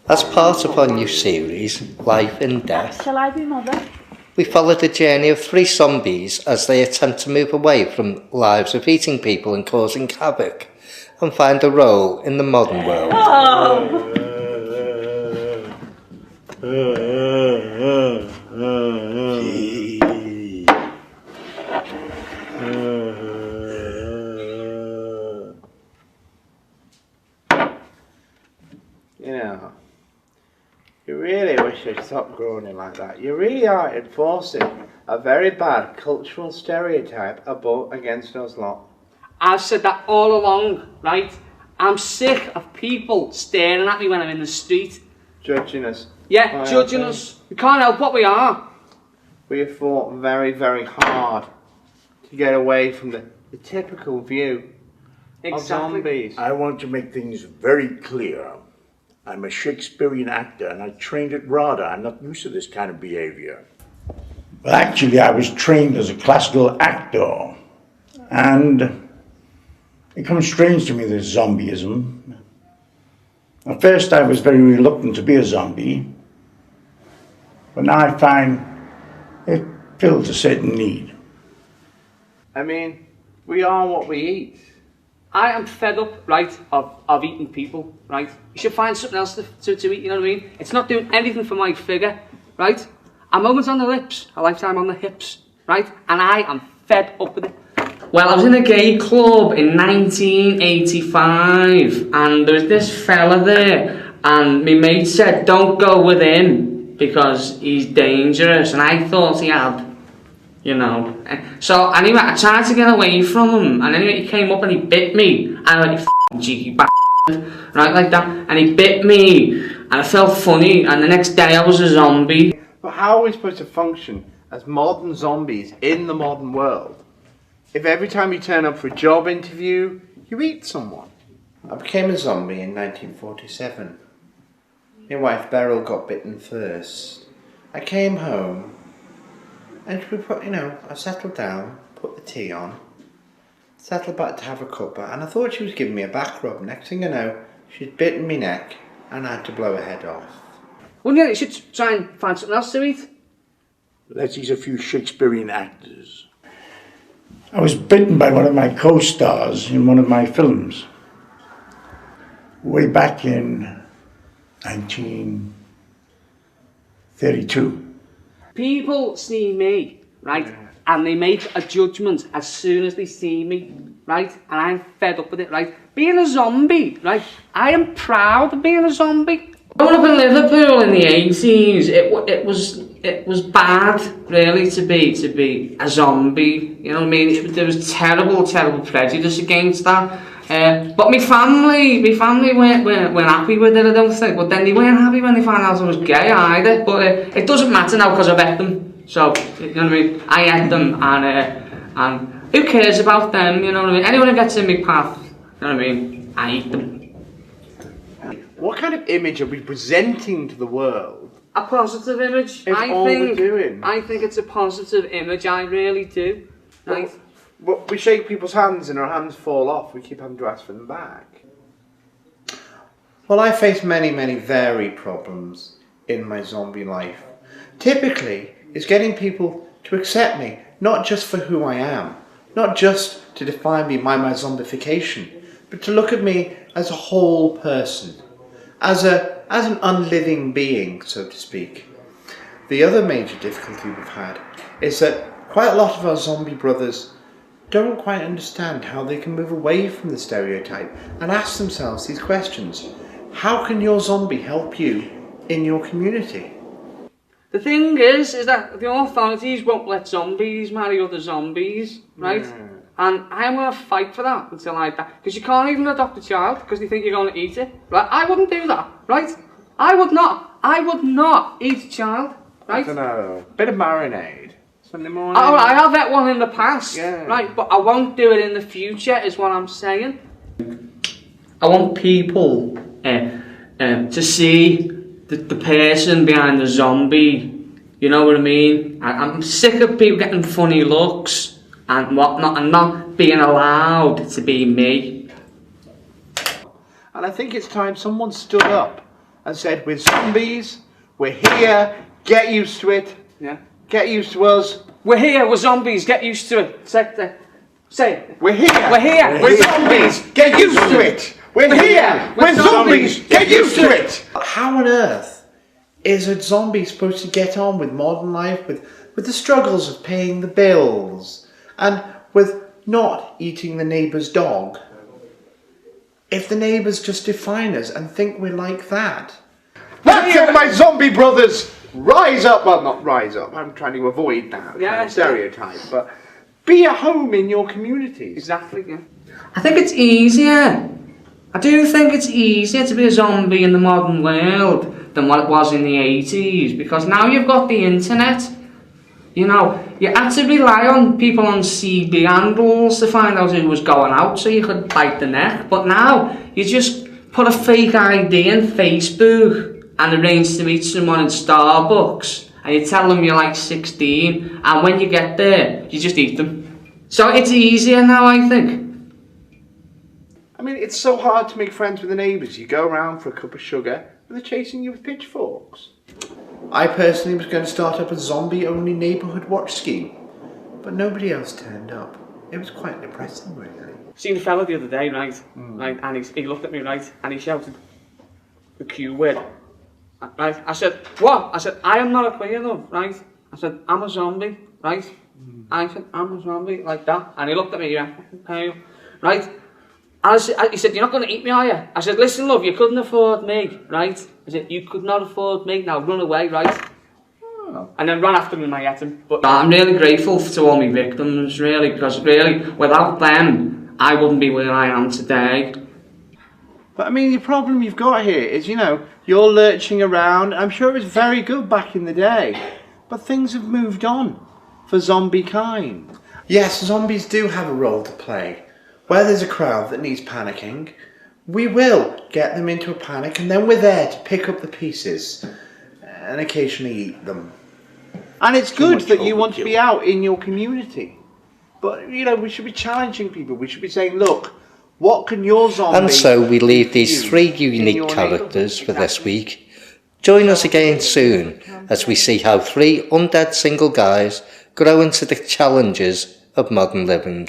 As part of our new series, Life and Death, shall I be mother? We follow the journey of 3 zombies as they attempt to move away from lives of eating people and causing havoc, and find a role in the modern world. Oh. You know, you really wish you'd stop groaning like that. You really are enforcing a very bad cultural stereotype against us lot. I've said that all along, right? I'm sick of people staring at me when I'm in the street. Judging us. Yeah, judging us. We can't help what we are. We have fought very, very hard to get away from the typical view of zombies. I want to make things very clear. I'm a Shakespearean actor and I trained at RADA. I'm not used to this kind of behavior. Well, actually, I was trained as a classical actor. And it becomes strange to me, this zombieism. At first, I was very reluctant to be a zombie. But now I find it fills a certain need. I mean, we are what we eat. I am fed up, right, of eating people, right? You should find something else to eat, you know what I mean? It's not doing anything for my figure, right? A moment on the lips, a lifetime on the hips, right? And I am fed up with it. Well, I was in a gay club in 1985, and there was this fella there, and my mate said, don't go with him, because he's dangerous, and I thought he had, you know. So anyway, I tried to get away from him, and anyway he came up and he bit me, and I went, you f***ing cheeky bastard, right, like that, and he bit me, and I felt funny, and the next day I was a zombie. But how are we supposed to function as modern zombies in the modern world if every time you turn up for a job interview, you eat someone? I became a zombie in 1947. My wife Beryl got bitten first. I came home and we put, I settled down, put the tea on, settled back to have a cuppa, and I thought she was giving me a back rub. Next thing I know, she'd bitten me neck and I had to blow her head off. Wouldn't you should try and find something else to eat? Let's eat a few Shakespearean actors. I was bitten by one of my co-stars in one of my films. Way back in 1932. People see me, right, and they make a judgment as soon as they see me, right, and I'm fed up with it, right. Being a zombie, right, I am proud of being a zombie. Growing up in Liverpool in the 80s, it was bad, really, to be a zombie, you know what I mean. There was terrible prejudice against that. But my family weren't happy with it, I don't think. But then they weren't happy when they found out I was gay either. But it doesn't matter now because I've ate them. So, you know what I mean? I ate them, and who cares about them, you know what I mean? Anyone who gets in my path, you know what I mean? I eat them. What kind of image are we presenting to the world? A positive image. We're doing. I think it's a positive image, I really do. Right? Well, we shake people's hands and our hands fall off. We keep having to ask for them back. Well, I face many varied problems in my zombie life. Typically, it's getting people to accept me, not just for who I am, not just to define me by my zombification, but to look at me as a whole person, as an unliving being, so to speak. The other major difficulty we've had is that quite a lot of our zombie brothers don't quite understand how they can move away from the stereotype and ask themselves these questions. How can your zombie help you in your community? The thing is that the authorities won't let zombies marry other zombies, right? Yeah. And I'm going to fight for that until I die. Because you can't even adopt a child because they think you're going to eat it, right? I wouldn't do that, right? I would not eat a child, right? I don't know. Bit of marinade. Sunday morning. Oh, I have had one in the past, Yeah. right? But I won't do it in the future, is what I'm saying. I want people to see the person behind the zombie. You know what I mean? I'm sick of people getting funny looks and whatnot, and not being allowed to be me. And I think it's time someone stood up and said, we're zombies, we're here, get used to it, Yeah. get used to us. We're here, we're zombies, get used to it. Say it. We're here, We're here, we're zombies, get used to it. We're here, we're zombies, get used to it. How on earth is a zombie supposed to get on with modern life, with the struggles of paying the bills, and with not eating the neighbour's dog, if the neighbours just define us and think we're like that? That's it, my zombie brothers! Rise up, well, not rise up, I'm trying to avoid that kind Yeah, of stereotype, but be at home in your communities. Exactly, yeah. I think it's easier. I do think it's easier to be a zombie in the modern world than what it was in the 80s, because now you've got the internet. You know, you had to rely on people on CB handles to find out who was going out so you could bite the neck. But now, you just put a fake ID in Facebook and arrange to meet someone in Starbucks, and you tell them you're like 16, and when you get there, you just eat them. So it's easier now, I think. I mean, it's so hard to make friends with the neighbours. You go around for a cup of sugar and they're chasing you with pitchforks. I personally was going to start up a zombie-only neighbourhood watch scheme, but nobody else turned up. It was quite depressing, really. Seen a fella the other day, right? Right, and he looked at me, right, and he shouted the Q word. Right, I said, what? I said, I am not a queer, right? I said, I'm a zombie, right? I said, I'm a zombie, like that. And he looked at me, yeah, pale, right? And he said, you're not going to eat me, are you? I said, listen, love, you couldn't afford me, right? I said, you could not afford me, now run away, right? Oh. And then ran after him and I ate him. But I'm really grateful to all my victims, really, because really, without them, I wouldn't be where I am today. But I mean, the problem you've got here is, you know, you're lurching around. I'm sure it was very good back in the day, but things have moved on for zombie kind. Yes, zombies do have a role to play. Where there's a crowd that needs panicking, we will get them into a panic, and then we're there to pick up the pieces and occasionally eat them. And it's good that you want to be out in your community. But, you know, we should be challenging people. We should be saying, look, what can your zombie And so we leave these do 3 in unique your characters for neighbourhood? this week. Join us again soon as we see how 3 undead single guys grow into the challenges of modern living.